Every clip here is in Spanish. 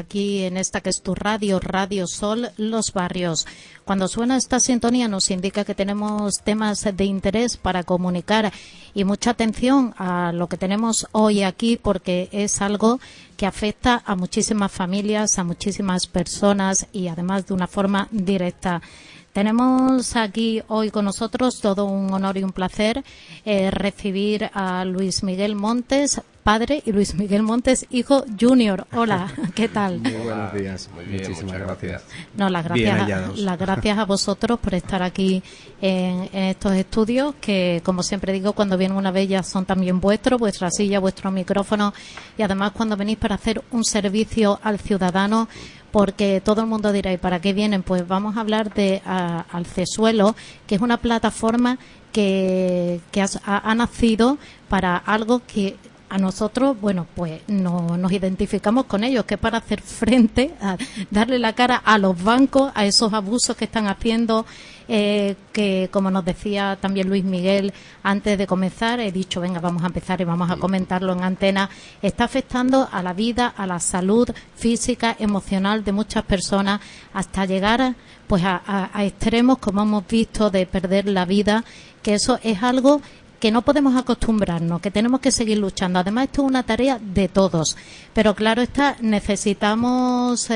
aquí en esta que es tu radio, Radio Sol, Los Barrios. Cuando suena esta sintonía nos indica que tenemos temas de interés para comunicar y mucha atención a lo que tenemos hoy aquí porque es algo que afecta a muchísimas familias, a muchísimas personas y además de una forma directa. Tenemos aquí hoy con nosotros todo un honor y un placer recibir a Luis Miguel Montes, padre, y Luis Miguel Montes, hijo junior. Hola, ¿qué tal? Muy buenos días. Muy bien, muchísimas gracias. No, las gracias a vosotros por estar aquí en estos estudios que, como siempre digo, cuando vienen una bella son también vuestros, vuestra silla, vuestro micrófono y además cuando venís para hacer un servicio al ciudadano, porque todo el mundo dirá, ¿y para qué vienen? Pues vamos a hablar de Alcesuelo, que es una plataforma que ha nacido para algo que a nosotros, bueno, pues no nos identificamos con ellos, que es para hacer frente, a darle la cara a los bancos, a esos abusos que están haciendo, que como nos decía también Luis Miguel antes de comenzar, he dicho, venga, vamos a empezar y vamos a comentarlo en antena, está afectando a la vida, a la salud física, emocional de muchas personas, hasta llegar pues a extremos, como hemos visto, de perder la vida, que eso es algo que no podemos acostumbrarnos, que tenemos que seguir luchando. Además, esto es una tarea de todos. Pero claro está, necesitamos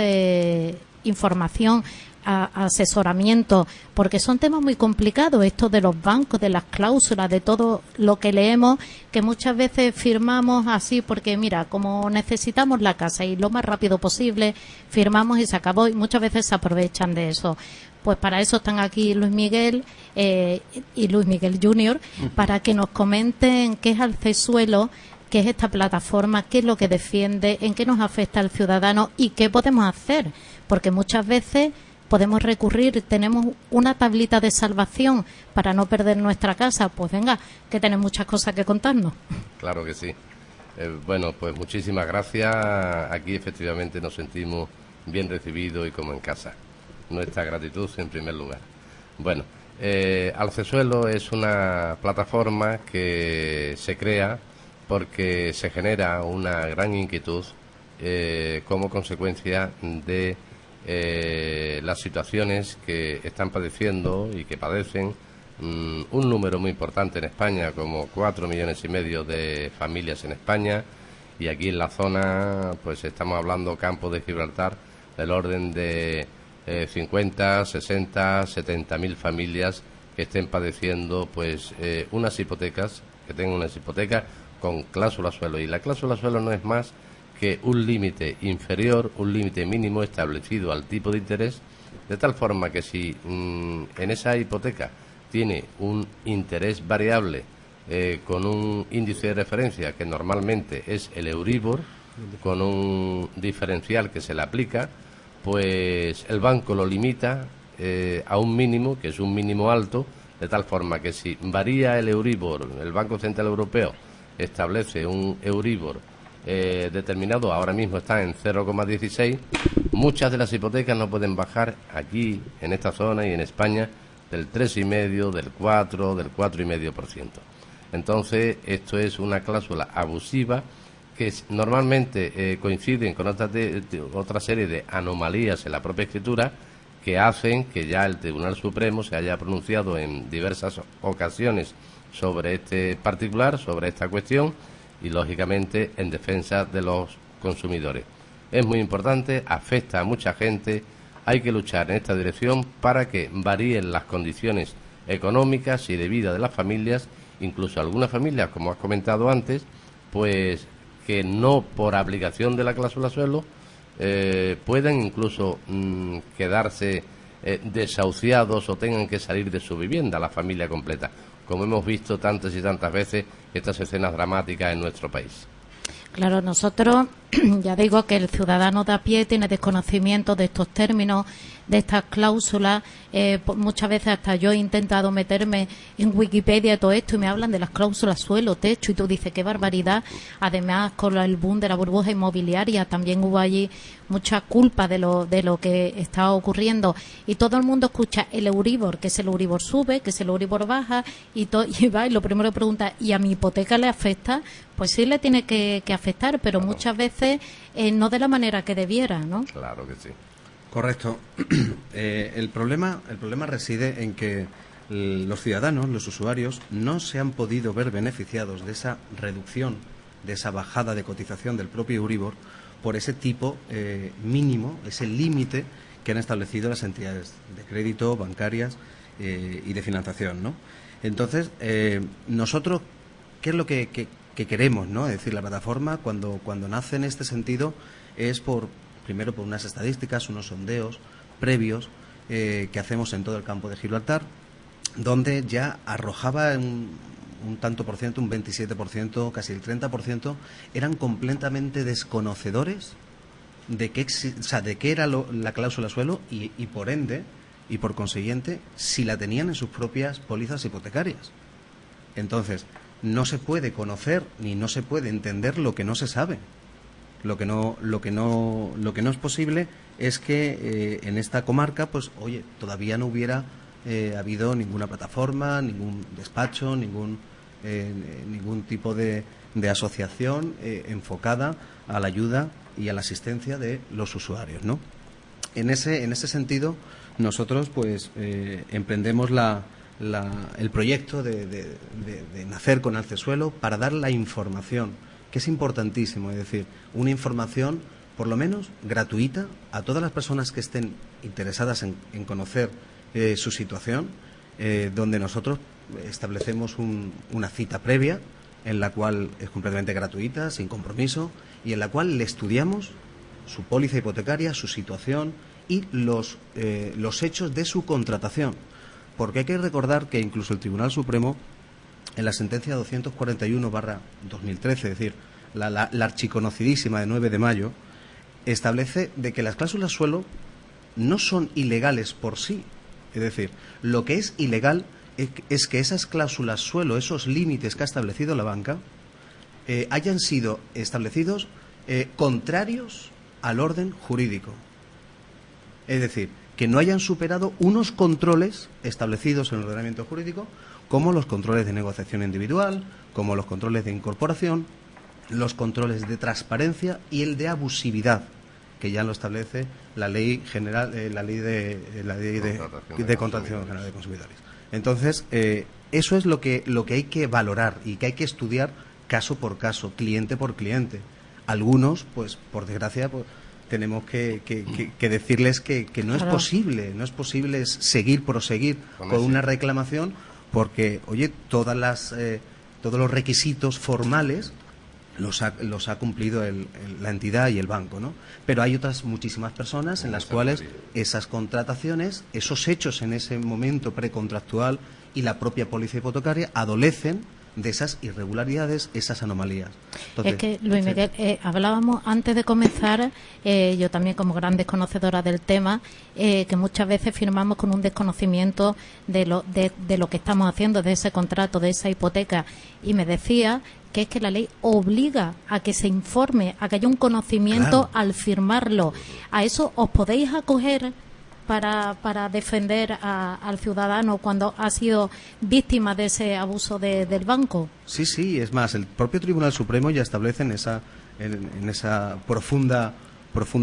información, asesoramiento, porque son temas muy complicados, esto de los bancos, de las cláusulas, de todo lo que leemos, que muchas veces firmamos así porque, mira, como necesitamos la casa y lo más rápido posible, firmamos y se acabó, y muchas veces se aprovechan de eso. Pues para eso están aquí Luis Miguel y Luis Miguel Junior, para que nos comenten qué es Alcesuelo, qué es esta plataforma, qué es lo que defiende, en qué nos afecta al ciudadano y qué podemos hacer. Porque muchas veces podemos recurrir, tenemos una tablita de salvación para no perder nuestra casa. Pues venga, que tenés muchas cosas que contarnos. Claro que sí. Bueno, pues muchísimas gracias. Aquí efectivamente nos sentimos bien recibidos y como en casa. Nuestra gratitud en primer lugar. Bueno, Alcesuelo es una plataforma que se crea porque se genera una gran inquietud como consecuencia de las situaciones que están padeciendo y que padecen un número muy importante en España, como 4,5 millones de familias en España, y aquí en la zona pues estamos hablando Campo de Gibraltar del orden de 50, 60, 70.000 familias que estén padeciendo pues unas hipotecas, que tengan unas hipotecas con cláusula suelo, y la cláusula suelo no es más que un límite inferior, un límite mínimo establecido al tipo de interés, de tal forma que si en esa hipoteca tiene un interés variable con un índice de referencia que normalmente es el Euribor, con un diferencial que se le aplica, pues el banco lo limita a un mínimo, que es un mínimo alto, de tal forma que si varía el Euribor, el Banco Central Europeo establece un Euribor determinado, ahora mismo está en 0,16, muchas de las hipotecas no pueden bajar aquí, en esta zona y en España, del 3,5%, del 4%, del 4,5%. Entonces, esto es una cláusula abusiva que normalmente coinciden con otra serie de anomalías en la propia escritura que hacen que ya el Tribunal Supremo se haya pronunciado en diversas ocasiones sobre este particular, sobre esta cuestión, y lógicamente en defensa de los consumidores. Es muy importante, afecta a mucha gente, hay que luchar en esta dirección para que varíen las condiciones económicas y de vida de las familias, incluso algunas familias, como has comentado antes, pues que no por aplicación de la cláusula suelo puedan incluso quedarse desahuciados o tengan que salir de su vivienda, la familia completa, como hemos visto tantas y tantas veces estas escenas dramáticas en nuestro país. Claro, nosotros, ya digo que el ciudadano de a pie tiene desconocimiento de estos términos, de estas cláusulas. Muchas veces hasta yo he intentado meterme en Wikipedia y todo esto y me hablan de las cláusulas suelo, techo, y tú dices, qué barbaridad. Además, con el boom de la burbuja inmobiliaria también hubo allí mucha culpa de lo que estaba ocurriendo, y todo el mundo escucha el Euribor, que es el Euribor sube, que es el Euribor baja, y va, y lo primero que pregunta, ¿y a mi hipoteca le afecta? pues sí le tiene que afectar, pero muchas veces no de la manera que debiera, ¿no? Claro que sí. Correcto. El problema reside en que los ciudadanos, los usuarios, no se han podido ver beneficiados de esa reducción, de esa bajada de cotización del propio Euribor por ese tipo mínimo, ese límite que han establecido las entidades de crédito, bancarias y de financiación, ¿no? Entonces, nosotros, ¿qué es lo que queremos, ¿no? Es decir, la plataforma, cuando nace en este sentido, es primero por unas estadísticas, unos sondeos previos que hacemos en todo el campo de Gibraltar, donde ya arrojaba un tanto por ciento, un 27%, casi el 30%, eran completamente desconocedores de qué era la cláusula suelo y por ende, y por consiguiente, si la tenían en sus propias pólizas hipotecarias. Entonces, no se puede conocer ni no se puede entender lo que no se sabe. Lo que no es posible es que en esta comarca, pues, oye, todavía no hubiera habido ninguna plataforma, ningún despacho, ningún tipo de asociación enfocada a la ayuda y a la asistencia de los usuarios, ¿no? En ese sentido, nosotros, pues, emprendemos el proyecto de nacer con Alcesuelo para dar la información, que es importantísimo, es decir, una información por lo menos gratuita a todas las personas que estén interesadas en conocer su situación, donde nosotros establecemos una cita previa en la cual es completamente gratuita, sin compromiso, y en la cual le estudiamos su póliza hipotecaria, su situación y los hechos de su contratación. Porque hay que recordar que incluso el Tribunal Supremo, en la sentencia 241/2013, es decir, la archiconocidísima de 9 de mayo, establece de que las cláusulas suelo no son ilegales por sí. Es decir, lo que es ilegal es que esas cláusulas suelo, esos límites que ha establecido la banca, hayan sido establecidos contrarios al orden jurídico. Es decir, que no hayan superado unos controles establecidos en el ordenamiento jurídico, como los controles de negociación individual, como los controles de incorporación, los controles de transparencia y el de abusividad, que ya lo establece la ley general, la ley de contratación general de consumidores. Entonces, eso es lo que hay que valorar y que hay que estudiar caso por caso, cliente por cliente. Algunos, pues, por desgracia, pues, tenemos que decirles que no es posible, proseguir con una reclamación, porque, oye, todos los requisitos formales los ha cumplido la entidad y el banco, ¿no? Pero hay otras muchísimas personas en las cuales esas contrataciones, esos hechos en ese momento precontractual y la propia póliza hipotecaria adolecen de esas irregularidades, esas anomalías. Entonces, es que, Luis Miguel, hablábamos antes de comenzar, yo también como gran desconocedora del tema, que muchas veces firmamos con un desconocimiento de lo que estamos haciendo, de ese contrato, de esa hipoteca, y me decía que es que la ley obliga a que se informe, a que haya un conocimiento al firmarlo. ¿A eso os podéis acoger para defender al ciudadano cuando ha sido víctima de ese abuso del banco? Sí, es más, el propio Tribunal Supremo ya establece en esa profunda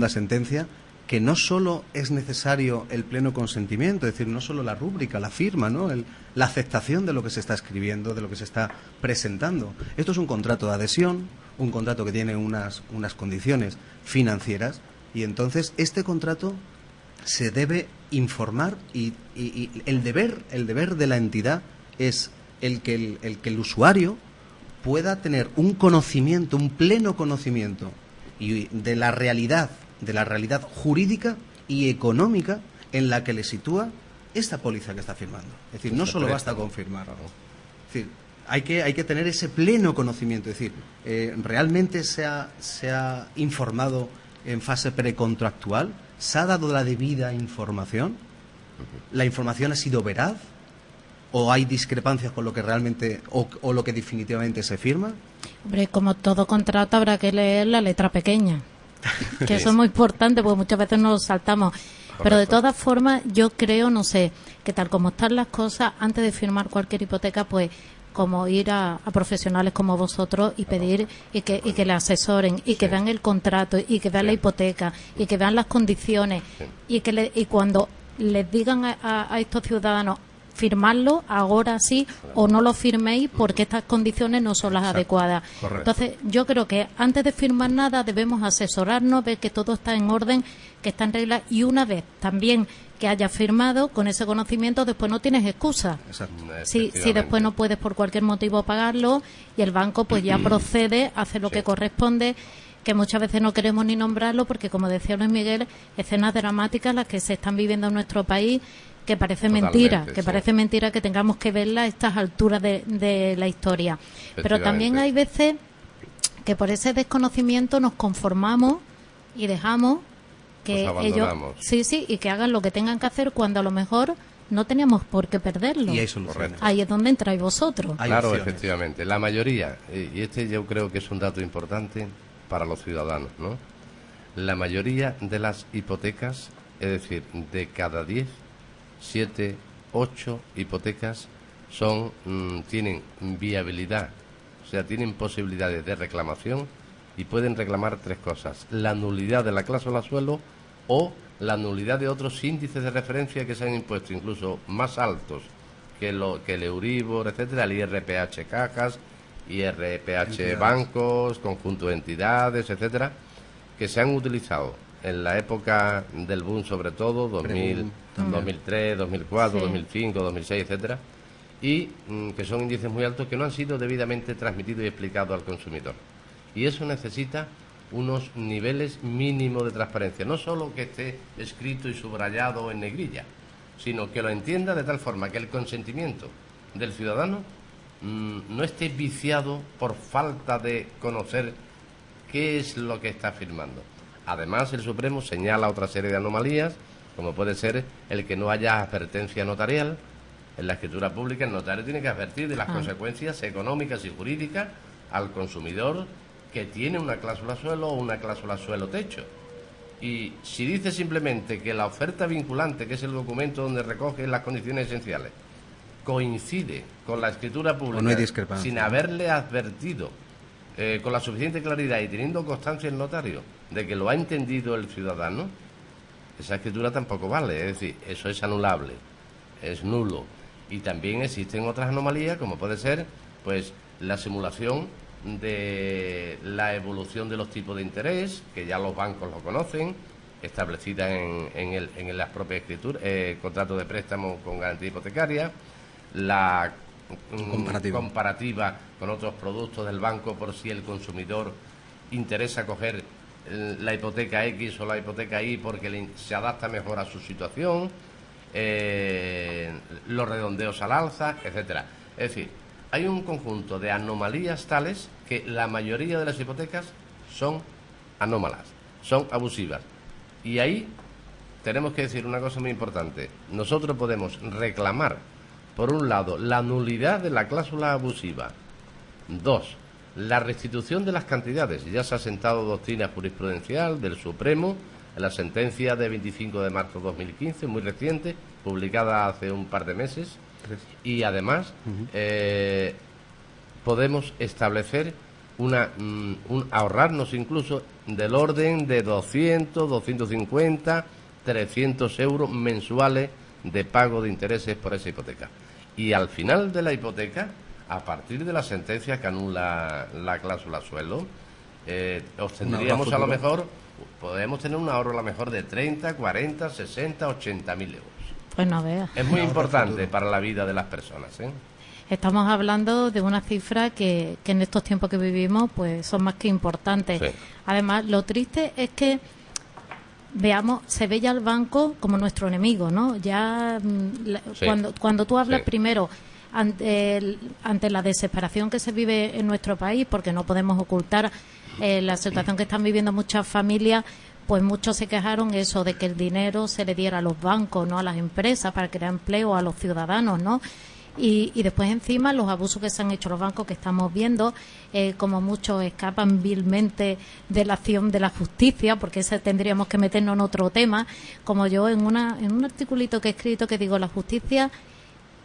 sentencia que no solo es necesario el pleno consentimiento, es decir, no solo la rúbrica, la firma, ¿no? La aceptación de lo que se está escribiendo, de lo que se está presentando. Esto es un contrato de adhesión, un contrato que tiene unas condiciones financieras, y entonces este contrato se debe informar y el deber de la entidad es el que el usuario pueda tener un conocimiento, un pleno conocimiento de la realidad jurídica y económica en la que le sitúa esta póliza que está firmando. Es decir, no solo basta con firmar. Es decir, hay que tener ese pleno conocimiento. Es decir, ¿realmente se ha informado en fase precontractual? ¿Se ha dado la debida información? ¿La información ha sido veraz? ¿O hay discrepancias con lo que realmente o lo que definitivamente se firma? Hombre, como todo contrato habrá que leer la letra pequeña, que eso es muy importante porque muchas veces nos lo saltamos. Correcto. Pero de todas formas yo creo, no sé, que tal como están las cosas, antes de firmar cualquier hipoteca, pues como ir a profesionales como vosotros y pedir y que le asesoren y que vean el contrato y que vean la hipoteca y que vean las condiciones y cuando les digan a estos ciudadanos firmarlo, ahora sí, o no lo firméis porque estas condiciones no son las adecuadas. Correcto. Entonces, yo creo que antes de firmar nada debemos asesorarnos, ver que todo está en orden, que está en regla, y una vez también que hayas firmado, con ese conocimiento después no tienes excusa. Si después no puedes por cualquier motivo pagarlo y el banco pues ya procede a hacer lo que corresponde, que muchas veces no queremos ni nombrarlo porque, como decía Luis Miguel, escenas dramáticas las que se están viviendo en nuestro país, que parece mentira, parece mentira que tengamos que verla a estas alturas de la historia. Pero también hay veces que por ese desconocimiento nos conformamos y dejamos que ellos y que hagan lo que tengan que hacer cuando a lo mejor no teníamos por qué perderlo. Y hay soluciones. Ahí es donde entráis vosotros. Claro, efectivamente. La mayoría, y este yo creo que es un dato importante para los ciudadanos, ¿no? La mayoría de las hipotecas, es decir, de cada 10, 7, 8 hipotecas tienen viabilidad, o sea, tienen posibilidades de reclamación y pueden reclamar 3 cosas: la nulidad de la cláusula suelo o la nulidad de otros índices de referencia que se han impuesto, incluso más altos que el Euribor, etcétera, el IRPH cajas, IRPH bancos, conjunto de entidades, etcétera, que se han utilizado en la época del boom, sobre todo 2003, 2004, 2005, 2006, etcétera, y que son índices muy altos que no han sido debidamente transmitidos y explicados al consumidor. Y eso necesita unos niveles mínimos de transparencia, no solo que esté escrito y subrayado en negrilla, sino que lo entienda de tal forma que el consentimiento del ciudadano no esté viciado por falta de conocer qué es lo que está firmando. Además, el Supremo señala otra serie de anomalías, como puede ser el que no haya advertencia notarial. En la escritura pública el notario tiene que advertir de las consecuencias económicas y jurídicas al consumidor que tiene una cláusula suelo o una cláusula suelo techo. Y si dice simplemente que la oferta vinculante, que es el documento donde recoge las condiciones esenciales, coincide con la escritura pública, no hay discrepancia, sin haberle advertido con la suficiente claridad y teniendo constancia el notario de que lo ha entendido el ciudadano, esa escritura tampoco vale. Es decir, eso es anulable, es nulo. Y también existen otras anomalías, como puede ser pues la simulación de la evolución de los tipos de interés, que ya los bancos lo conocen, establecida en las propias escrituras, contratos de préstamo con garantía hipotecaria, la comparativa con otros productos del banco por si el consumidor interesa coger la hipoteca X o la hipoteca Y porque se adapta mejor a su situación, los redondeos al alza, etcétera. Es decir, hay un conjunto de anomalías tales que la mayoría de las hipotecas son anómalas, son abusivas. Y ahí tenemos que decir una cosa muy importante. Nosotros podemos reclamar, por un lado, la nulidad de la cláusula abusiva. 2, la restitución de las cantidades. Ya se ha sentado doctrina jurisprudencial del Supremo en la sentencia de 25 de marzo de 2015, muy reciente, publicada hace un par de meses. Y además podemos establecer ahorrarnos incluso del orden de 200, 250, 300 euros mensuales de pago de intereses por esa hipoteca. Y al final de la hipoteca, a partir de la sentencia que anula la cláusula suelo, obtendríamos a lo mejor, podemos tener un ahorro a lo mejor de 30, 40, 60, 80.000 euros. Pues no veas. Es muy importante para la vida de las personas, ¿eh? Estamos hablando de una cifra que en estos tiempos que vivimos pues son más que importantes. Sí. Además, lo triste es que se ve ya al banco como nuestro enemigo, ¿no? Ya sí. cuando tú hablas primero ante la desesperación que se vive en nuestro país, porque no podemos ocultar la situación que están viviendo muchas familias, pues muchos se quejaron eso de que el dinero se le diera a los bancos, no a las empresas, para crear empleo a los ciudadanos, ¿no? Y después encima los abusos que se han hecho los bancos que estamos viendo, como muchos escapan vilmente de la acción de la justicia, porque ese tendríamos que meternos en otro tema, como yo en un articulito que he escrito que digo, la justicia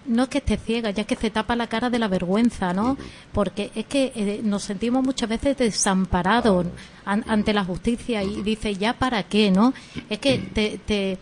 no es que esté ciega, ya es que se tapa la cara de la vergüenza, ¿no? Porque es que nos sentimos muchas veces desamparados ante la justicia y dice, ¿ya para qué, no? Es que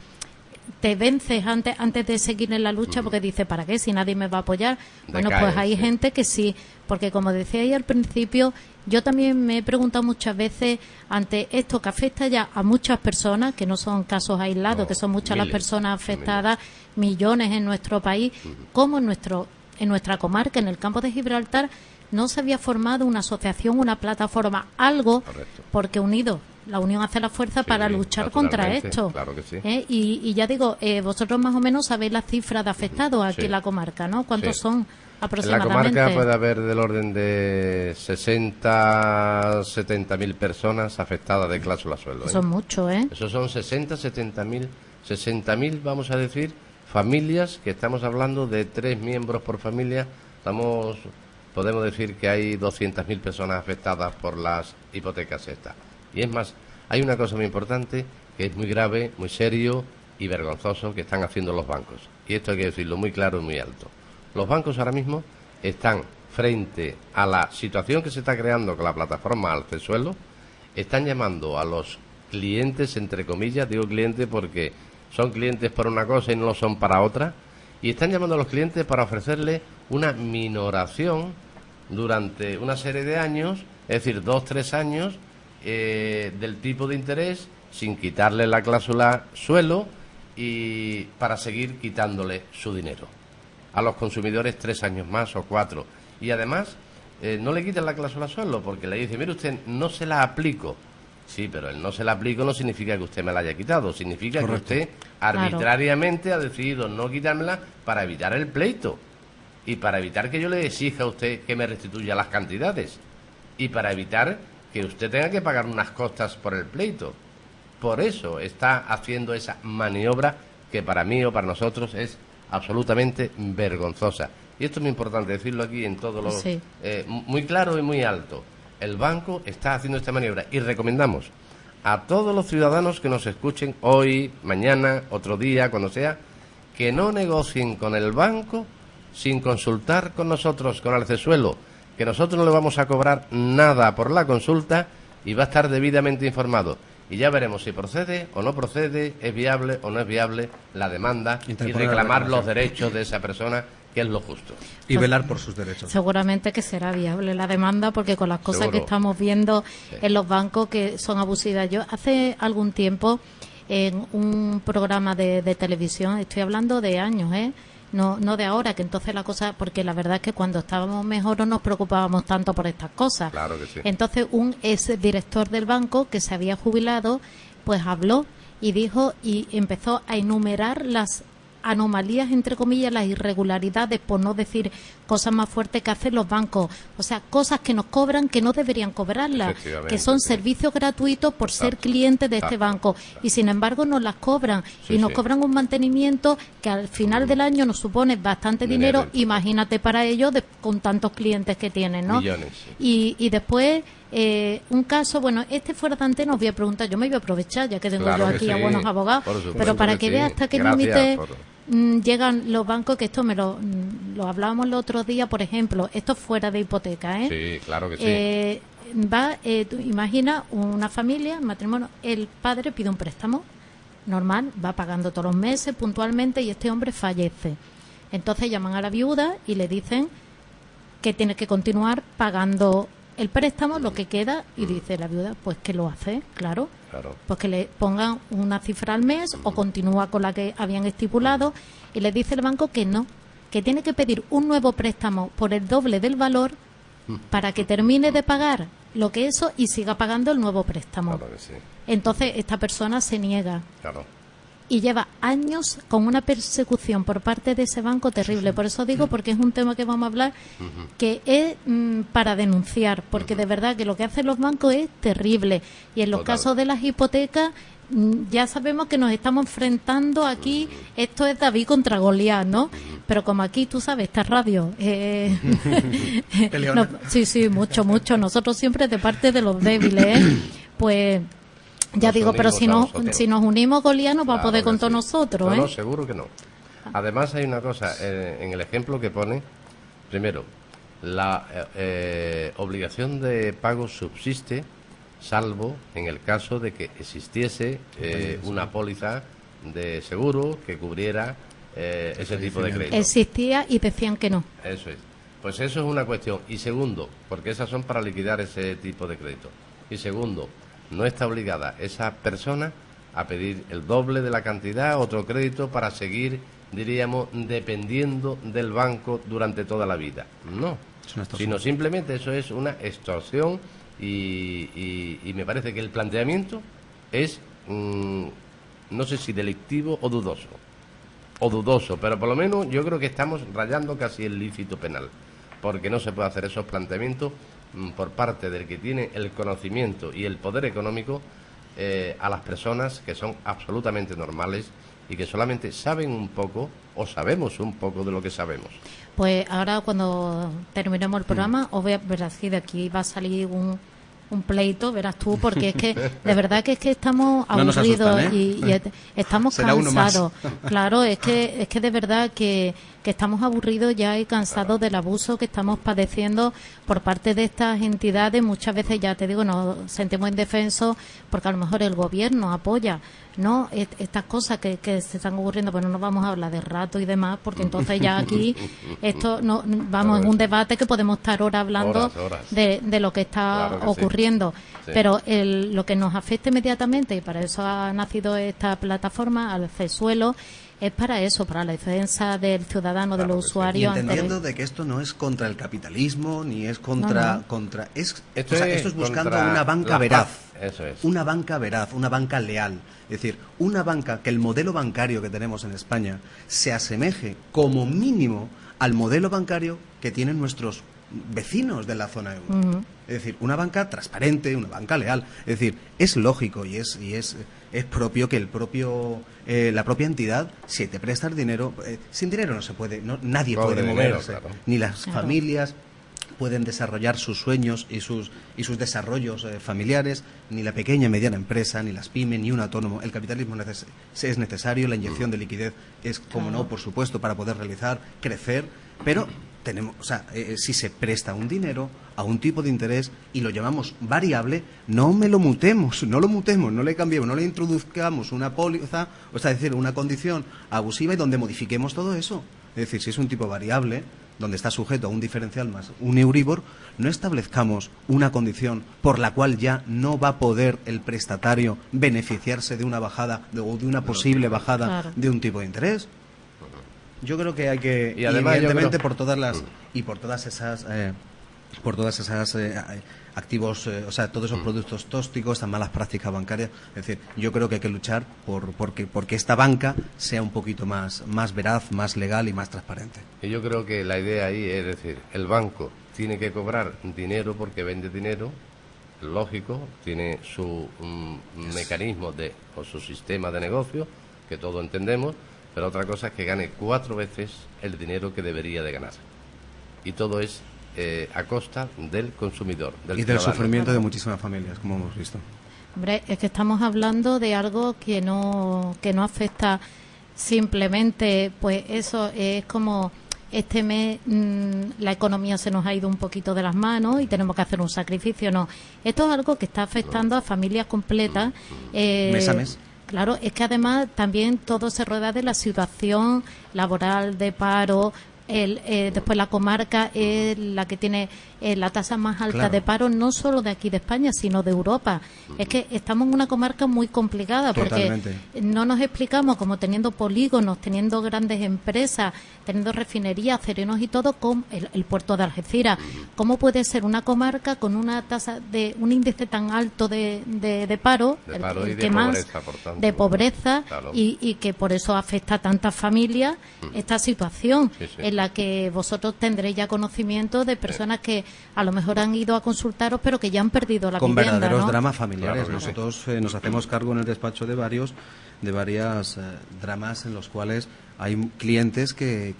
te vences antes de seguir en la lucha porque dice, ¿para qué? Si nadie me va a apoyar. Bueno, pues hay gente que sí, porque como decía ahí al principio, yo también me he preguntado muchas veces ante esto que afecta ya a muchas personas, que no son casos aislados, que son muchas las personas afectadas, millones en nuestro país, como en nuestra comarca, en el campo de Gibraltar, no se había formado una asociación, una plataforma, algo, porque unidos. La unión hace la fuerza para luchar contra esto. Claro que sí. Y ya digo, vosotros más o menos sabéis las cifras de afectados aquí en la comarca, ¿no? ¿Cuántos son aproximadamente? En la comarca puede haber del orden de 60, 70.000 personas afectadas de cláusula suelo. Son muchos, ¿eh? Esos son 60.000, vamos a decir, familias, que estamos hablando de 3 miembros por familia. Podemos decir que hay 200.000 personas afectadas por las hipotecas estas. Y es más, hay una cosa muy importante que es muy grave, muy serio y vergonzoso que están haciendo los bancos. Y esto hay que decirlo muy claro y muy alto. Los bancos ahora mismo están frente a la situación que se está creando con la plataforma Alcesuelo, están llamando a los clientes, entre comillas, digo clientes porque son clientes por una cosa y no lo son para otra, y están llamando a los clientes para ofrecerles una minoración durante una serie de años, es decir, 2-3 años, del tipo de interés, sin quitarle la cláusula suelo y para seguir quitándole su dinero. A los consumidores 3 años más o 4. Y además, no le quitan la cláusula suelo porque le dice, mire usted, no se la aplico. Sí, pero el no se la aplico no significa que usted me la haya quitado, significa que usted arbitrariamente ha decidido no quitármela para evitar el pleito y para evitar que yo le exija a usted que me restituya las cantidades y para evitar que usted tenga que pagar unas costas por el pleito. Por eso está haciendo esa maniobra que para mí o para nosotros es absolutamente vergonzosa. Y esto es muy importante decirlo aquí en todo lo muy claro y muy alto. El banco está haciendo esta maniobra y recomendamos a todos los ciudadanos que nos escuchen hoy, mañana, otro día, cuando sea, que no negocien con el banco sin consultar con nosotros, con Alcesuelo, que nosotros no le vamos a cobrar nada por la consulta y va a estar debidamente informado. Y ya veremos si procede o no procede, es viable o no es viable la demanda y reclamar los derechos de esa persona, que es lo justo. Y velar por sus derechos. Seguramente que será viable la demanda, porque con las cosas que estamos viendo en los bancos que son abusivas. Yo hace algún tiempo en un programa de televisión, estoy hablando de años, no de ahora, que entonces la cosa, porque la verdad es que cuando estábamos mejor no nos preocupábamos tanto por estas cosas. Claro que sí. Entonces un ex director del banco que se había jubilado, pues habló y dijo y empezó a enumerar las anomalías, entre comillas, las irregularidades, por no decir cosas más fuertes que hacen los bancos. O sea, cosas que nos cobran que no deberían cobrarlas, que son servicios gratuitos por ser clientes de este banco. Y sin embargo nos las cobran y nos cobran un mantenimiento que al final del año nos supone bastante dinero. Imagínate para ellos con tantos clientes que tienen, ¿no? Millones. Y después... un caso, bueno, fuera de antena os voy a preguntar, yo me voy a aprovechar ya que tengo yo aquí a buenos abogados, pero para que veas hasta qué límite llegan los bancos, que esto lo hablábamos el otro día, por ejemplo, esto fuera de hipoteca, Sí, claro que sí. Tú imagina una familia, matrimonio, el padre pide un préstamo normal, va pagando todos los meses puntualmente y este hombre fallece. Entonces llaman a la viuda y le dicen que tiene que continuar pagando el préstamo, lo que queda, y dice la viuda, pues que lo hace, claro, pues que le pongan una cifra al mes o continúa con la que habían estipulado, y le dice el banco que no, que tiene que pedir un nuevo préstamo por el doble del valor para que termine de pagar lo que eso y siga pagando el nuevo préstamo. Claro que sí. Entonces esta persona se niega. Claro. Y lleva años con una persecución por parte de ese banco terrible. Por eso digo, porque es un tema que vamos a hablar, que es para denunciar, porque de verdad que lo que hacen los bancos es terrible. Y en los casos de las hipotecas, ya sabemos que nos estamos enfrentando aquí, esto es David contra Goliat, ¿no? Pero como aquí, tú sabes, esta radio... sí, mucho. Nosotros siempre de parte de los débiles, pues... Ya digo, pero si nos unimos, Goliat nos va a poder con todos nosotros, No, seguro que no. Además hay una cosa, en el ejemplo que pone, primero, la obligación de pago subsiste, salvo en el caso de que existiese una póliza de seguro que cubriera ese tipo de crédito. Existía y decían que no. Eso es. Pues eso es una cuestión. Y segundo, porque esas son para liquidar ese tipo de crédito. Y segundo, no está obligada esa persona a pedir el doble de la cantidad, otro crédito, para seguir, diríamos, dependiendo del banco durante toda la vida. No, sino simplemente eso es una extorsión y me parece que el planteamiento es, no sé si delictivo o dudoso, pero por lo menos yo creo que estamos rayando casi el lícito penal, porque no se puede hacer esos planteamientos por parte del que tiene el conocimiento y el poder económico a las personas que son absolutamente normales y que solamente saben un poco o sabemos un poco de lo que sabemos. Pues ahora cuando terminemos el programa os voy a ver así, de aquí va a salir un pleito, verás tú, porque es que de verdad que estamos aburridos y estamos cansados. Claro, es que de verdad que estamos aburridos ya y cansados del abuso que estamos padeciendo por parte de estas entidades. Muchas veces, ya te digo, nos sentimos indefensos porque a lo mejor el gobierno apoya, ¿no?, estas cosas que se están ocurriendo. Pero no nos vamos a hablar de rato y demás, porque entonces ya aquí esto no vamos en un debate que podemos estar horas hablando horas. De lo que está ocurriendo. Sí. Pero lo que nos afecta inmediatamente, y para eso ha nacido esta plataforma, al CESuelo, es para eso, para la defensa del ciudadano, de los usuarios. Y entendiendo de que esto no es contra el capitalismo, ni es contra... esto es buscando una banca veraz. Eso es. Una banca veraz, una banca leal. Es decir, una banca que el modelo bancario que tenemos en España se asemeje como mínimo al modelo bancario que tienen nuestros vecinos de la zona euro. Es decir, una banca transparente, una banca leal. Es decir, es lógico y es propio que la propia entidad, si te presta el dinero, sin dinero no se puede, nadie puede moverse, claro. Ni las familias pueden desarrollar sus sueños y sus desarrollos familiares, ni la pequeña y mediana empresa, ni las pymes, ni un autónomo. El capitalismo es necesario, la inyección de liquidez es, como no, por supuesto, para poder realizar, crecer, pero si se presta un dinero a un tipo de interés y lo llamamos variable, no lo mutemos, no le cambiemos, no le introduzcamos una póliza, es decir, una condición abusiva y donde modifiquemos todo eso. Es decir, si es un tipo variable, donde está sujeto a un diferencial más un Euribor, no establezcamos una condición por la cual ya no va a poder el prestatario beneficiarse de una bajada o de una posible bajada de un tipo de interés. Yo creo que hay que, y además, evidentemente, por todas esas activos, todos esos productos tóxicos, estas malas prácticas bancarias, es decir, yo creo que hay que luchar porque esta banca sea un poquito más veraz, más legal y más transparente. Y yo creo que la idea ahí es decir, el banco tiene que cobrar dinero porque vende dinero, lógico, tiene su mecanismo o su sistema de negocio, que todos entendemos, pero otra cosa es que gane 4 veces el dinero que debería de ganar. Y todo es a costa del consumidor, del ciudadano. Del sufrimiento de muchísimas familias, como hemos visto. Hombre, es que estamos hablando de algo que no afecta simplemente, pues eso es como este mes la economía se nos ha ido un poquito de las manos y tenemos que hacer un sacrificio. No, esto es algo que está afectando a familias completas. Mes a mes. Claro, es que además también todo se rueda de la situación laboral, de paro. Después la comarca es la que tiene la tasa más alta de paro, no solo de aquí de España, sino de Europa. Es que estamos en una comarca muy complicada. Totalmente. Porque no nos explicamos, como teniendo polígonos, teniendo grandes empresas, teniendo refinerías, acereros y todo, con el puerto de Algeciras. ¿Cómo puede ser una comarca con una tasa de un índice tan alto de paro, de pobreza, claro. y que por eso afecta a tantas familias esta situación? Sí. En la que vosotros tendréis ya conocimiento de personas que a lo mejor han ido a consultaros pero que ya han perdido la vivienda, con verdaderos ¿no? dramas familiares. Claro, nosotros nos hacemos cargo en el despacho de varias dramas en los cuales hay clientes que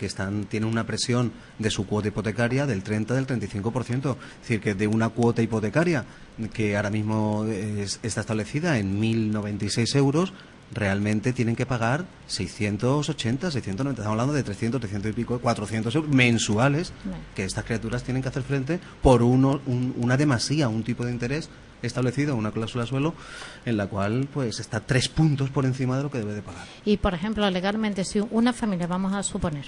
tienen una presión de su cuota hipotecaria del 30, del 35%. Es decir, que de una cuota hipotecaria que ahora mismo está establecida en 1.096 euros, realmente tienen que pagar 680, 690, estamos hablando de 300, 300 y pico, 400 euros mensuales, que estas criaturas tienen que hacer frente por una demasía, un tipo de interés establecido, una cláusula suelo, en la cual pues está 3 puntos por encima de lo que debe de pagar. Y, por ejemplo, legalmente, si una familia, vamos a suponer,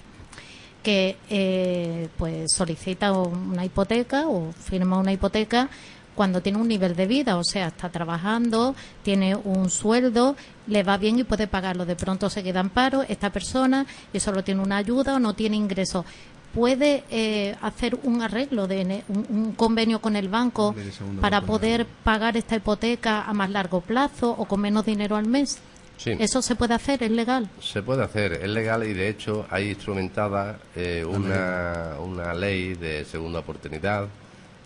que pues solicita una hipoteca o firma una hipoteca cuando tiene un nivel de vida, o sea, está trabajando, tiene un sueldo, le va bien y puede pagarlo. De pronto se queda en paro esta persona y solo tiene una ayuda o no tiene ingresos. ¿Puede hacer un arreglo, un convenio con el banco para poder pagar esta hipoteca a más largo plazo o con menos dinero al mes? Sí. ¿Eso se puede hacer? ¿Es legal? Se puede hacer, es legal, y de hecho hay instrumentada una ley de segunda oportunidad,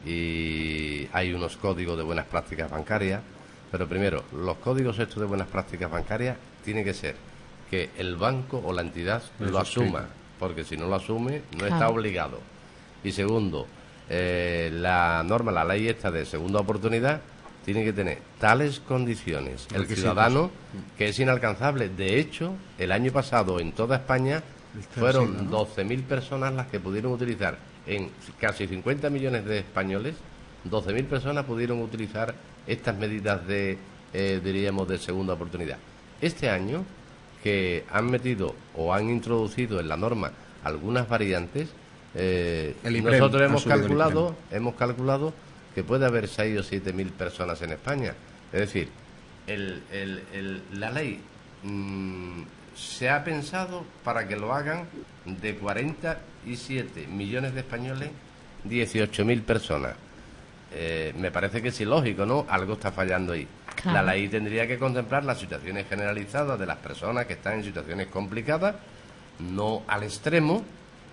y hay unos códigos de buenas prácticas bancarias. Pero primero, los códigos estos de buenas prácticas bancarias tiene que ser que el banco o la entidad lo asuma, porque si no lo asume no está obligado. Y segundo, la ley esta de segunda oportunidad tiene que tener tales condiciones el ciudadano que es inalcanzable. De hecho, el año pasado en toda España fueron 12.000 personas las que pudieron utilizar, en casi 50 millones de españoles, 12.000 personas pudieron utilizar estas medidas de, diríamos, de segunda oportunidad. Este año, que han metido o han introducido en la norma algunas variantes, nosotros hemos calculado que puede haber 6 o 7.000 personas en España. Es decir, la ley se ha pensado para que lo hagan de 47 millones de españoles, 18.000 personas. Me parece que es ilógico, ¿no? Algo está fallando ahí. Claro. La ley tendría que contemplar las situaciones generalizadas de las personas que están en situaciones complicadas, no al extremo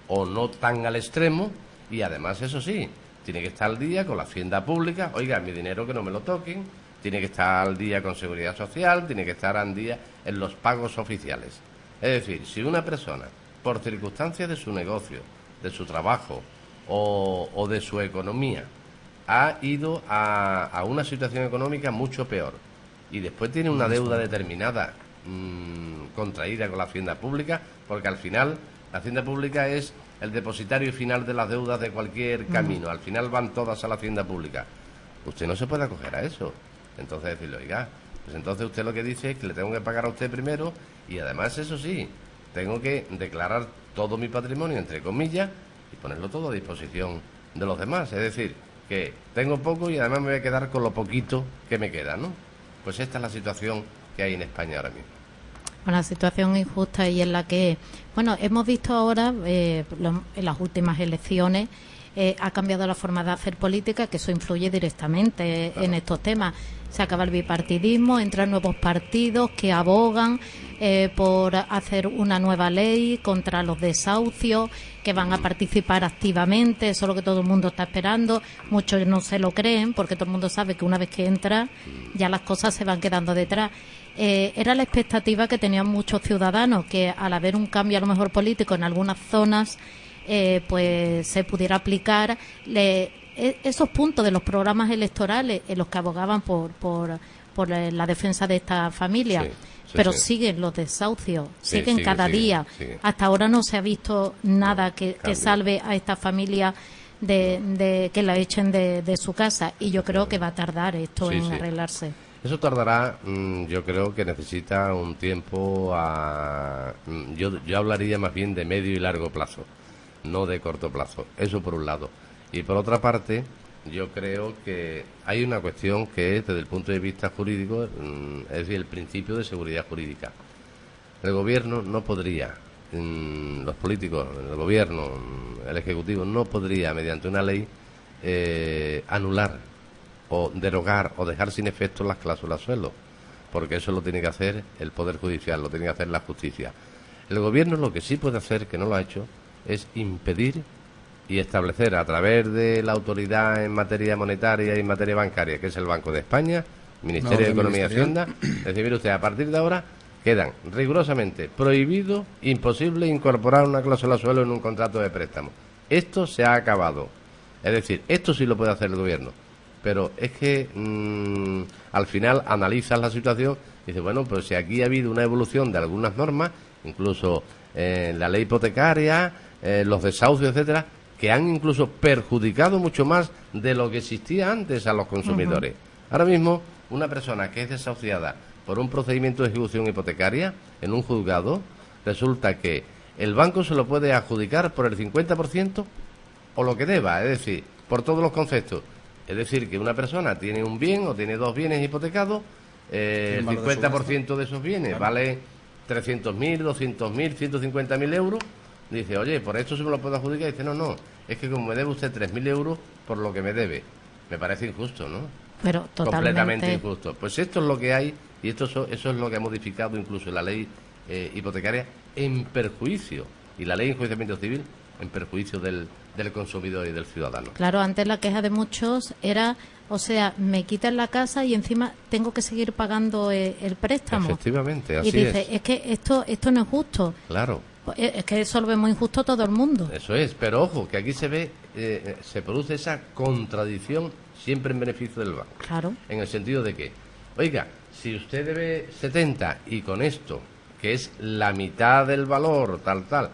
o no tan al extremo, y además, eso sí, tiene que estar al día con la hacienda pública. Oiga, mi dinero que no me lo toquen. Tiene que estar al día con seguridad social, tiene que estar al día en los pagos oficiales. Es decir, si una persona, por circunstancias de su negocio, de su trabajo o de su economía, ha ido a una situación económica mucho peor y después tiene una deuda determinada contraída con la hacienda pública, porque al final la hacienda pública es el depositario final de las deudas de cualquier camino, al final van todas a la hacienda pública. Usted no se puede acoger a eso. Entonces decirle, oiga, pues entonces usted lo que dice es que le tengo que pagar a usted primero, y además, eso sí, tengo que declarar todo mi patrimonio, entre comillas, y ponerlo todo a disposición de los demás. Es decir, que tengo poco y además me voy a quedar con lo poquito que me queda, ¿no? Pues esta es la situación que hay en España ahora mismo. Una situación injusta, y en la que, bueno, hemos visto ahora en las últimas elecciones ha cambiado la forma de hacer política, que eso influye directamente en estos temas. Se acaba el bipartidismo, entran nuevos partidos que abogan por hacer una nueva ley contra los desahucios, que van a participar activamente. Eso es lo que todo el mundo está esperando. Muchos no se lo creen, porque todo el mundo sabe que una vez que entra ya las cosas se van quedando detrás. Era la expectativa que tenían muchos ciudadanos, que al haber un cambio a lo mejor político en algunas zonas, pues se pudiera aplicar esos puntos de los programas electorales en los que abogaban por la defensa de esta familia. Pero siguen los desahucios, siguen cada día. Hasta ahora no se ha visto nada que salve a esta familia de que la echen de su casa, y yo creo que va a tardar esto en arreglarse. Eso tardará. Yo creo que necesita un tiempo. Yo hablaría más bien de medio y largo plazo, no de corto plazo. Eso por un lado. Y por otra parte, yo creo que hay una cuestión que es, desde el punto de vista jurídico, es decir, el principio de seguridad jurídica. El gobierno no podría, los políticos, el gobierno, el ejecutivo, no podría, mediante una ley, anular o derogar o dejar sin efecto las cláusulas suelo, porque eso lo tiene que hacer el Poder Judicial, lo tiene que hacer la justicia. El gobierno lo que sí puede hacer, que no lo ha hecho, es impedir y establecer, a través de la autoridad en materia monetaria y en materia bancaria, que es el Banco de España, Ministerio de Economía y Hacienda, es decir, mire usted, a partir de ahora quedan rigurosamente prohibido, imposible incorporar una cláusula suelo en un contrato de préstamo. Esto se ha acabado. Es decir, esto sí lo puede hacer el gobierno. pero es que al final analizas la situación y dices, bueno, pues si aquí ha habido una evolución de algunas normas, incluso la ley hipotecaria, los desahucios, etcétera, que han incluso perjudicado mucho más de lo que existía antes a los consumidores. Ahora mismo, una persona que es desahuciada por un procedimiento de ejecución hipotecaria en un juzgado, resulta que el banco se lo puede adjudicar por el 50% o lo que deba, es decir, por todos los conceptos. Es decir, que una persona tiene un bien o tiene dos bienes hipotecados, el 50% de esos bienes vale 300.000, 200.000, 150.000 euros. Dice, oye, por esto se me lo puedo adjudicar. Y dice, no, es que como me debe usted 3.000 euros por lo que me debe. Me parece injusto, ¿no? Pero totalmente. Completamente injusto. Pues esto es lo que hay y eso es lo que ha modificado incluso la ley hipotecaria en perjuicio, y la ley de enjuiciamiento civil en perjuicio del consumidor y del ciudadano. Claro, antes la queja de muchos era, o sea, me quitan la casa y encima tengo que seguir pagando el préstamo. Efectivamente, así es. Y dice, es que esto no es justo. Claro. Es que eso lo vemos injusto todo el mundo. Eso es, pero ojo, que aquí se produce esa contradicción siempre en beneficio del banco. Claro. En el sentido de que, oiga, si usted debe 70 y con esto, que es la mitad del valor, tal,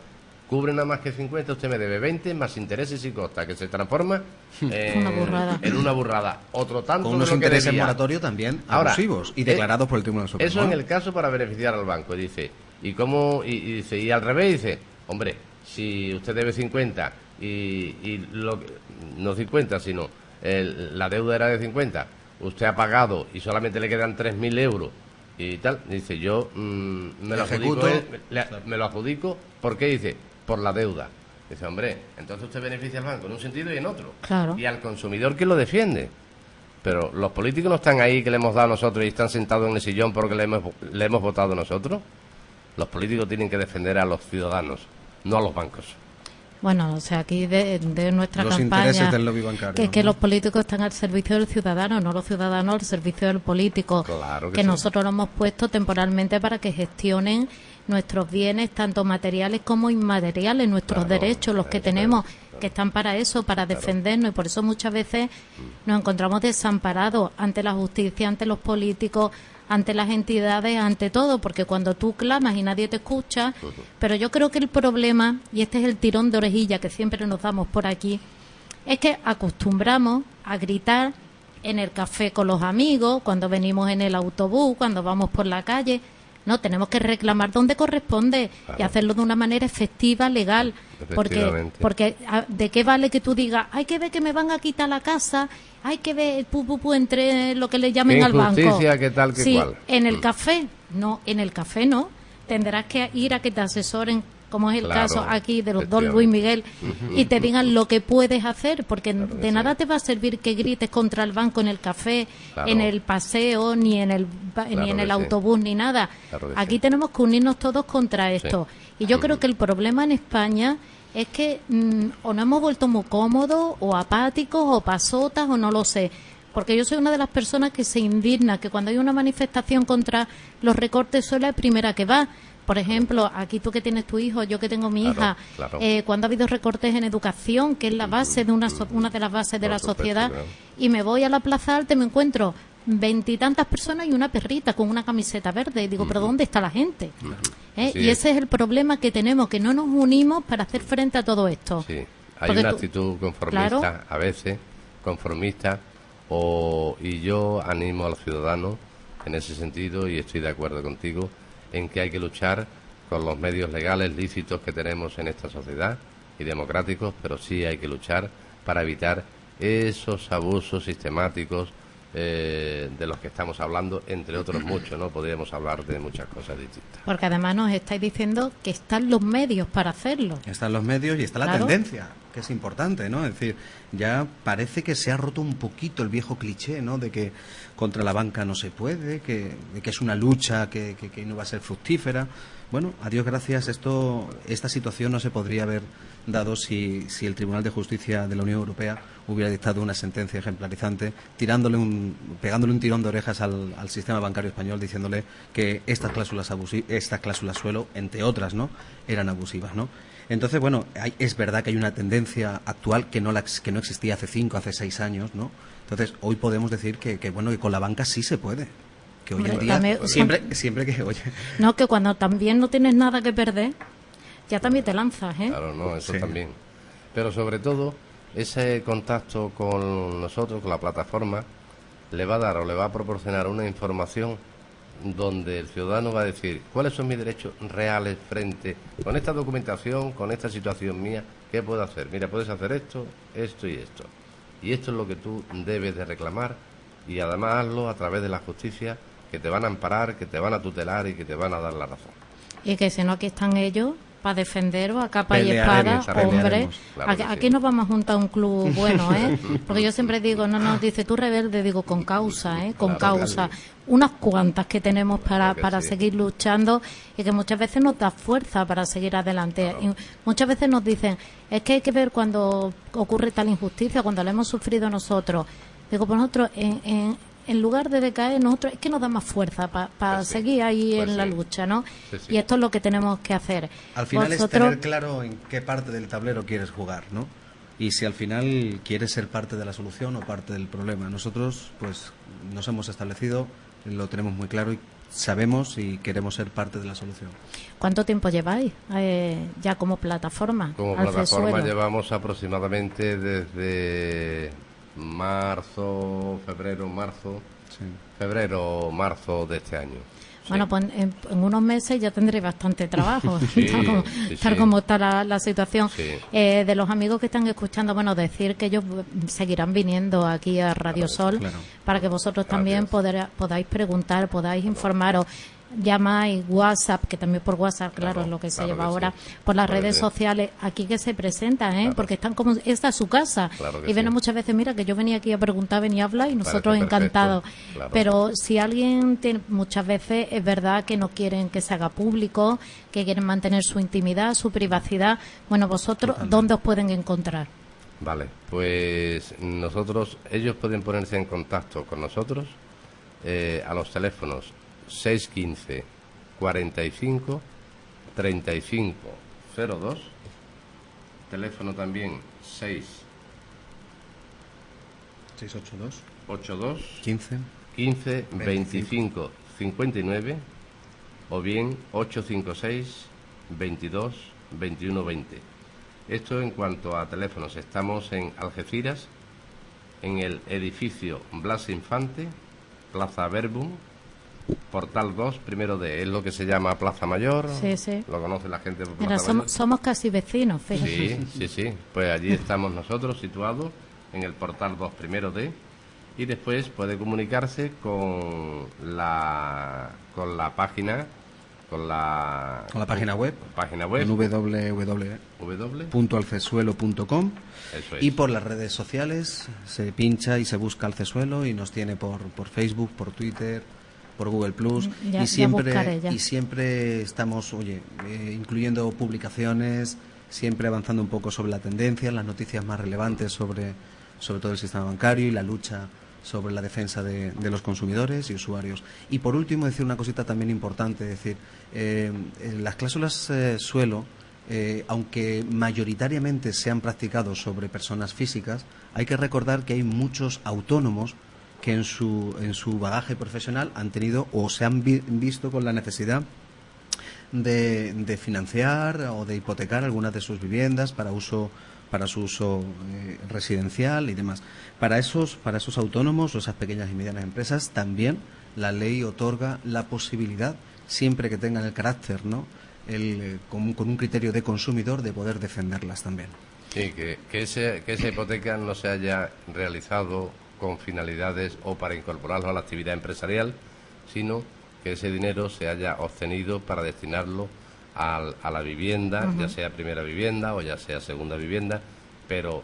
cubre nada más que 50, usted me debe 20 más intereses y costas, que se transforma en una burrada. Otro tanto con unos intereses moratorios también abusivos y declarados por el Tribunal Supremo. Eso en el caso para beneficiar al banco. Dice, ¿y cómo? Y dice, y al revés, dice, hombre, si usted debe 50 no 50, sino la deuda era de 50, usted ha pagado y solamente le quedan 3.000 euros y tal, dice, yo me lo adjudico, ¿por qué? Dice, por la deuda. Dice, hombre, entonces usted beneficia al banco en un sentido y en otro. Claro. Y al consumidor que lo defiende. Pero los políticos no están ahí que le hemos dado nosotros y están sentados en el sillón porque le hemos votado nosotros. Los políticos tienen que defender a los ciudadanos, no a los bancos. Bueno, o sea, aquí de nuestra los campaña, intereses del lobby bancario, que los políticos están al servicio del ciudadano, no los ciudadanos al servicio del político. Claro que sí. Nosotros lo hemos puesto temporalmente para que gestionen nuestros bienes, tanto materiales como inmateriales, nuestros derechos, los que tenemos, que están para eso, para defendernos, y por eso muchas veces nos encontramos desamparados ante la justicia, ante los políticos, ante las entidades, ante todo, porque cuando tú clamas y nadie te escucha, pero yo creo que el problema, y este es el tirón de orejilla que siempre nos damos por aquí, es que acostumbramos a gritar en el café con los amigos, cuando venimos en el autobús, cuando vamos por la calle. No, tenemos que reclamar donde corresponde y hacerlo de una manera efectiva, legal. Porque ¿de qué vale que tú digas, hay que ver que me van a quitar la casa, hay que ver entre lo que le llamen al banco? ¿Qué tal, qué sí, cual? En el café, no, en el café no. Tendrás que ir a que te asesoren, como es el caso aquí de los dos Luis Miguel, y te digan lo que puedes hacer, porque de nada te va a servir que grites contra el banco en el café, en el paseo, ni en el autobús, ni nada. Aquí tenemos que unirnos todos contra esto. Y yo creo que el problema en España es que o nos hemos vuelto muy cómodos, o apáticos, o pasotas, o no lo sé. Porque yo soy una de las personas que se indigna, que cuando hay una manifestación contra los recortes soy la primera que va. Por ejemplo, aquí tú que tienes tu hijo, yo que tengo mi hija, cuando ha habido recortes en educación, que es la base de una de las bases de la sociedad, y me voy a la Plaza Alta y me encuentro 20 y tantas personas y una perrita con una camiseta verde. Y digo, ¿pero dónde está la gente? Y ese es el problema que tenemos, que no nos unimos para hacer frente a todo esto. Sí, hay una actitud conformista, a veces, conformista, y yo animo a los ciudadanos en ese sentido, y estoy de acuerdo contigo, en que hay que luchar con los medios legales lícitos que tenemos en esta sociedad y democráticos, pero sí hay que luchar para evitar esos abusos sistemáticos de los que estamos hablando, entre otros muchos, ¿no? Podríamos hablar de muchas cosas distintas. Porque además nos estáis diciendo que están los medios para hacerlo. Están los medios y está la tendencia, que es importante, ¿no? Es decir, ya parece que se ha roto un poquito el viejo cliché, ¿no? De que contra la banca no se puede, de que es una lucha que no va a ser fructífera. Bueno, a Dios gracias, esta situación no se podría haber dado si el Tribunal de Justicia de la Unión Europea hubiera dictado una sentencia ejemplarizante, pegándole un tirón de orejas al sistema bancario español, diciéndole que estas cláusulas suelo, entre otras, ¿no?, eran abusivas, ¿no? Entonces, bueno, es verdad que hay una tendencia solvencia actual que no existía hace 5, hace 6 años, ¿no? Entonces, hoy podemos decir que con la banca sí se puede. Que hoy en día, siempre que, oye... No, que cuando también no tienes nada que perder, ya también te lanzas, ¿eh? Claro, no, eso también. Pero sobre todo, ese contacto con nosotros, con la plataforma, le va a dar o le va a proporcionar una información donde el ciudadano va a decir cuáles son mis derechos reales frente con esta documentación, con esta situación mía, ¿qué puedo hacer? Mira, puedes hacer esto, esto y esto. Y esto es lo que tú debes de reclamar, y además hazlo a través de la justicia, que te van a amparar, que te van a tutelar y que te van a dar la razón. Y que si no, aquí están ellos para defenderos a capa y espada, hombre. Claro aquí nos vamos a juntar un club bueno, ¿eh? Porque yo siempre digo, no, dice tú rebelde, digo con causa, ¿eh? Con causa. Unas cuantas que tenemos para seguir luchando, y que muchas veces nos da fuerza para seguir adelante. Y muchas veces nos dicen, es que hay que ver cuando ocurre tal injusticia, cuando la hemos sufrido nosotros. Digo, pues nosotros, en lugar de decaer, nosotros es que nos da más fuerza para seguir ahí en la lucha, ¿no? Y esto es lo que tenemos que hacer. Al final es tener claro en qué parte del tablero quieres jugar, ¿no? Y si al final quieres ser parte de la solución o parte del problema. Nosotros, pues, nos hemos establecido, lo tenemos muy claro y sabemos y queremos ser parte de la solución. ¿Cuánto tiempo lleváis ya como plataforma? Como plataforma llevamos aproximadamente desde febrero, marzo de este año. Bueno, pues en unos meses ya tendré bastante trabajo, tal como está la situación. De los amigos que están escuchando, bueno, decir que ellos seguirán viniendo aquí a Radio Sol, para que vosotros también podáis preguntar, podáis informaros. Llamáis, WhatsApp, que también por WhatsApp, claro, es lo que se lleva ahora, por las redes sociales, aquí que se presentan, porque están como, esta es su casa, y ven muchas veces, mira, que yo venía aquí a preguntar, venía a hablar, y nosotros encantados. Pero si alguien tiene, muchas veces es verdad que no quieren que se haga público, que quieren mantener su intimidad, su privacidad, bueno, vosotros, ¿dónde os pueden encontrar? Vale, pues ellos pueden ponerse en contacto con nosotros a los teléfonos 615 45 35 02, teléfono también 682 15 25 59, o bien 856 22 21 20. Esto en cuanto a teléfonos. Estamos en Algeciras, en el edificio Blas Infante, Plaza Verbum, Portal 2, primero D, es lo que se llama Plaza Mayor. Lo conoce la gente por Plaza Mayor. Somos casi vecinos, fíjate. Sí, pues allí estamos nosotros situados en el Portal 2, primero D, y después puede comunicarse con la página web en www.alcesuelo.com, y por las redes sociales se pincha y se busca Alcesuelo y nos tiene por Facebook, por Twitter, por Google Plus, y siempre estamos, incluyendo publicaciones, siempre avanzando un poco sobre la tendencia, las noticias más relevantes sobre todo el sistema bancario y la lucha sobre la defensa de los consumidores y usuarios. Y por último, decir una cosita también importante, decir, las cláusulas suelo, aunque mayoritariamente se han practicado sobre personas físicas, hay que recordar que hay muchos autónomos que en su bagaje profesional han tenido o se han visto con la necesidad de financiar o de hipotecar algunas de sus viviendas para su uso residencial y demás. Para esos autónomos o esas pequeñas y medianas empresas también la ley otorga la posibilidad, siempre que tengan el carácter, ¿no?, con un criterio de consumidor, de poder defenderlas también. Sí, que esa hipoteca no se haya realizado con finalidades o para incorporarlo a la actividad empresarial, sino que ese dinero se haya obtenido para destinarlo a la vivienda, ya sea primera vivienda o ya sea segunda vivienda, pero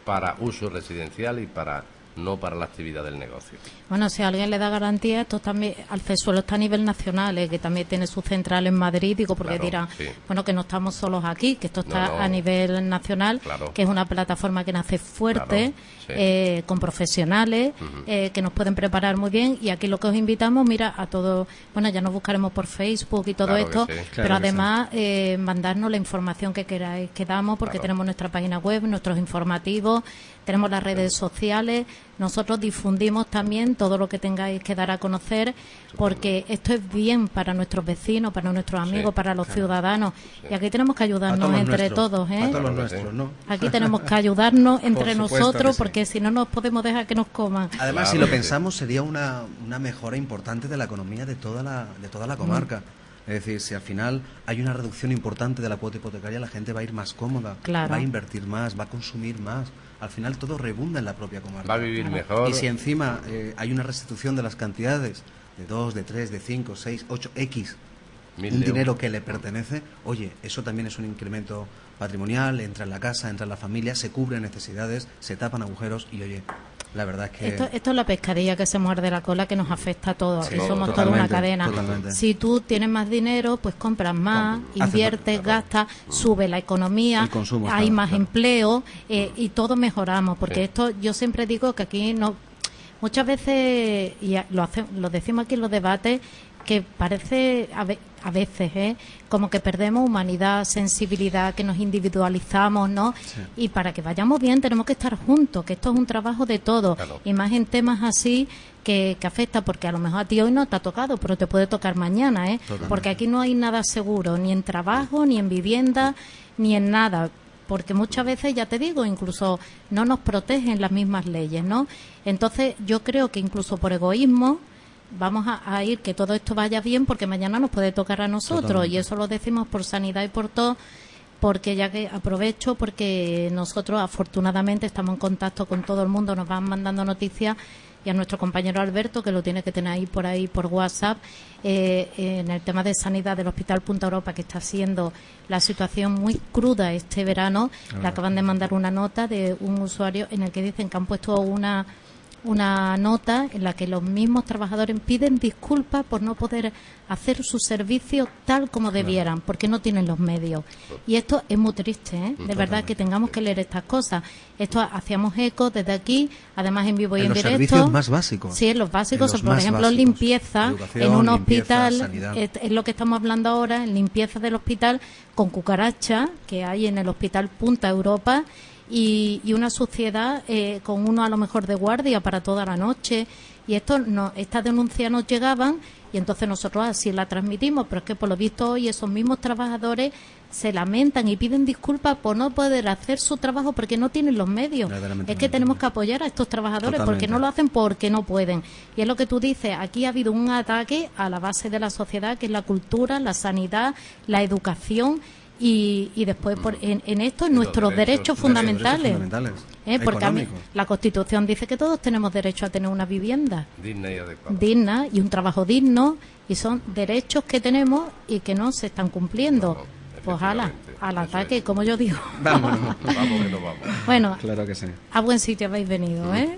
para uso residencial y para no para la actividad del negocio. Bueno, si alguien le da garantía, esto también, Alfesuelo está a nivel nacional, que también tiene su central en Madrid, digo, porque Claro, dirán, sí. bueno, que no estamos solos aquí, que esto está No. a nivel nacional, Claro. que es una plataforma que nace fuerte, Claro, sí. con profesionales, que nos pueden preparar muy bien, y aquí lo que os invitamos, mira, a todos, bueno, ya nos buscaremos por Facebook y todo Claro que esto, sí. pero Claro que además mandarnos la información que queráis que damos, porque Claro. tenemos nuestra página web, nuestros informativos, tenemos las redes sociales, nosotros difundimos también todo lo que tengáis que dar a conocer, porque esto es bien para nuestros vecinos, para nuestros amigos, Sí, para los ciudadanos, y aquí tenemos que A ayudarnos todos los entre nuestros, todos, a ¿eh? todos los Claro que sí. nuestros, ¿no? Aquí tenemos que ayudarnos entre supuesto nosotros, que sí. porque si no nos podemos dejar que nos coman. Además, Claro si lo que sí. pensamos, sería una mejora importante de la economía de toda la comarca. Es decir, si al final hay una reducción importante de la cuota hipotecaria, la gente va a ir más cómoda, Claro. va a invertir más, va a consumir más. Al final todo rebunda en la propia comarca. Va a vivir mejor. Y si encima hay una restitución de las cantidades de 2, de 3, de 5, 6, 8, X, Mil un de dinero euros. que le pertenece, oye, eso también es un incremento patrimonial, entra en la casa, entra en la familia, se cubren necesidades, se tapan agujeros y, oye, la verdad es que... Esto es la pescadilla que se muerde la cola, que nos afecta a todos. Sí, Aquí somos toda totalmente, una cadena. totalmente. Si tú tienes más dinero, pues compras más, Hace- inviertes, gastas, sube la economía, El consumo, hay claro, más claro. empleo, y todos mejoramos. Porque Sí. esto, yo siempre digo que aquí no... Muchas veces, y lo decimos aquí en los debates, que parece a veces como que perdemos humanidad, sensibilidad, que nos individualizamos, ¿no? Sí. Y para que vayamos bien tenemos que estar juntos, que esto es un trabajo de todos. Claro. Y más en temas así que afecta, porque a lo mejor a ti hoy no te ha tocado, pero te puede tocar mañana, Totalmente. porque aquí no hay nada seguro, ni en trabajo, ni en vivienda, ni en nada. Porque muchas veces, ya te digo, incluso no nos protegen las mismas leyes, ¿no? Entonces, yo creo que incluso por egoísmo vamos a ir que todo esto vaya bien, porque mañana nos puede tocar a nosotros. Totalmente. Y eso lo decimos por sanidad y por todo, porque ya que aprovecho, porque nosotros afortunadamente estamos en contacto con todo el mundo, nos van mandando noticias, y a nuestro compañero Alberto, que lo tiene que tener ahí por WhatsApp, en el tema de sanidad del Hospital Punta Europa, que está siendo la situación muy cruda este verano. Le acaban de mandar una nota de un usuario en el que dicen que han puesto una nota en la que los mismos trabajadores piden disculpas por no poder hacer su servicio tal como debieran, porque no tienen los medios. Y esto es muy triste, ¿eh? De verdad que tengamos que leer estas cosas. Esto hacíamos eco desde aquí, además en vivo y En en los directo. servicios más básicos. Sí, en los básicos, En los por más ejemplo, básicos. limpieza Educación, en un limpieza, hospital, sanidad. es lo que estamos hablando ahora, en limpieza del hospital con cucaracha que hay en el Hospital Punta Europa, y una suciedad con uno a lo mejor de guardia para toda la noche. Y estas denuncias nos llegaban, y entonces nosotros así la transmitimos, pero es que por lo visto hoy esos mismos trabajadores se lamentan y piden disculpas por no poder hacer su trabajo porque no tienen los medios. Verdaderamente Es que no. tenemos que apoyar a estos trabajadores Totalmente. porque no lo hacen porque no pueden. Y es lo que tú dices, aquí ha habido un ataque a la base de la sociedad, que es la cultura, la sanidad, la educación, y después en esto Y los nuestros derechos fundamentales. Porque a mí, Económicos. la Constitución dice que todos tenemos derecho a tener una vivienda Digna y adecuada. digna y un trabajo digno, y son derechos que tenemos y que no se están cumpliendo. No, Pues efectivamente, al eso ataque, es. como yo digo. Vámonos. Vamos que nos vamos. Bueno, Claro que sí. a buen sitio habéis venido, ¿eh?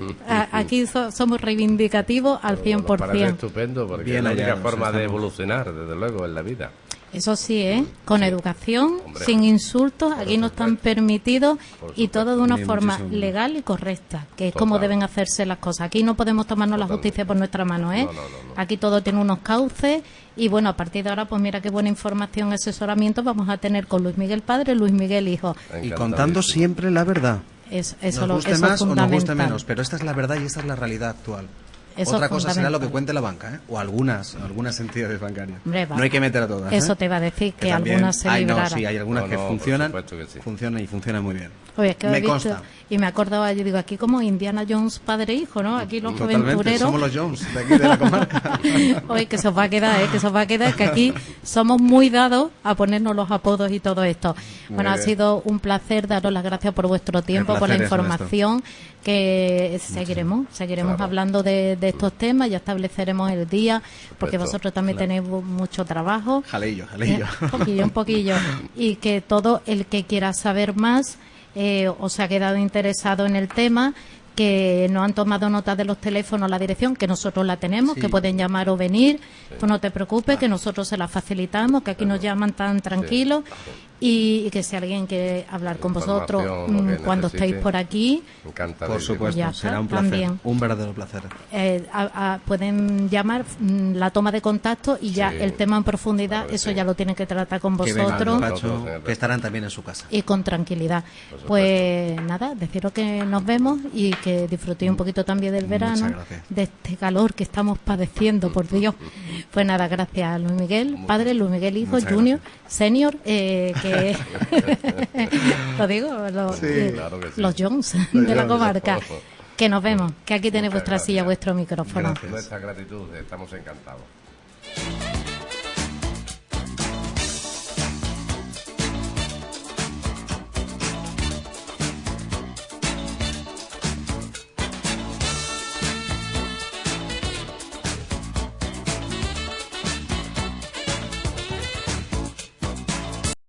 Aquí somos reivindicativos al Nos parece 100%. estupendo, porque Bien es la única hallados, forma de estamos. evolucionar, desde luego, en la vida. Eso sí, ¿eh? Con Sí. educación, Hombre. sin insultos, aquí no supuesto. están permitidos, Por y supuesto. todo de una Ni forma muchísimo menos. legal y correcta, que es como Total. deben hacerse las cosas. Aquí no podemos tomarnos la Totalmente. justicia por nuestra mano, ¿eh? No. Aquí todo tiene unos cauces, y bueno, a partir de ahora, pues mira qué buena información y asesoramiento vamos a tener con Luis Miguel Padre, Luis Miguel Hijo. Y contando siempre la verdad. Eso Nos guste es más o nos fundamental. guste menos, pero esta es la verdad y esta es la realidad actual. Eso Otra es cosa será lo que fundamental. cuente la banca, ¿eh? O algunas entidades bancarias. Hombre, va. No hay que meter a todas. Eso ¿eh? te iba a decir, que también algunas se hay, no, libraran. sí, hay algunas No, que no, por funcionan, supuesto que sí. funcionan y funcionan muy bien. Oye, es que Me he visto, consta. y me acordaba, yo digo, aquí como Indiana Jones padre e hijo, ¿no? Aquí los Totalmente, aventureros. somos los Jones de aquí de la comarca. Oye, que se os va a quedar, que se os va a quedar, que aquí somos muy dados a ponernos los apodos y todo esto. Muy Bueno, ha bien. sido un placer daros las gracias por vuestro tiempo, por la placer es información, que seguiremos Claro. hablando de estos temas, ya estableceremos el día, porque Perfecto. vosotros también tenéis mucho trabajo. Jaleillo. Un poquillo. Y que todo el que quiera saber más, o se ha quedado interesado en el tema, que no han tomado nota de los teléfonos, la dirección, que nosotros la tenemos, que pueden llamar o venir, pues no te preocupes, que nosotros se la facilitamos, que aquí nos llaman tan tranquilos, y que si alguien quiere hablar con vosotros cuando estéis por aquí, por supuesto, será un placer, también. Un verdadero placer. Pueden llamar, la toma de contacto y ya el tema en profundidad, eso ya lo tienen que tratar con vosotros. Que estarán también en su casa. Y con tranquilidad. Pues nada, deciros que nos vemos y que disfrutéis un poquito también del verano, de este calor que estamos padeciendo, por Dios. Pues nada, gracias Luis Miguel, padre, Luis Miguel hijo, junior, senior, que lo digo, los Jones de la comarca. Que nos vemos, que aquí tenéis vuestra silla, vuestro micrófono. Nuestra gratitud, estamos encantados.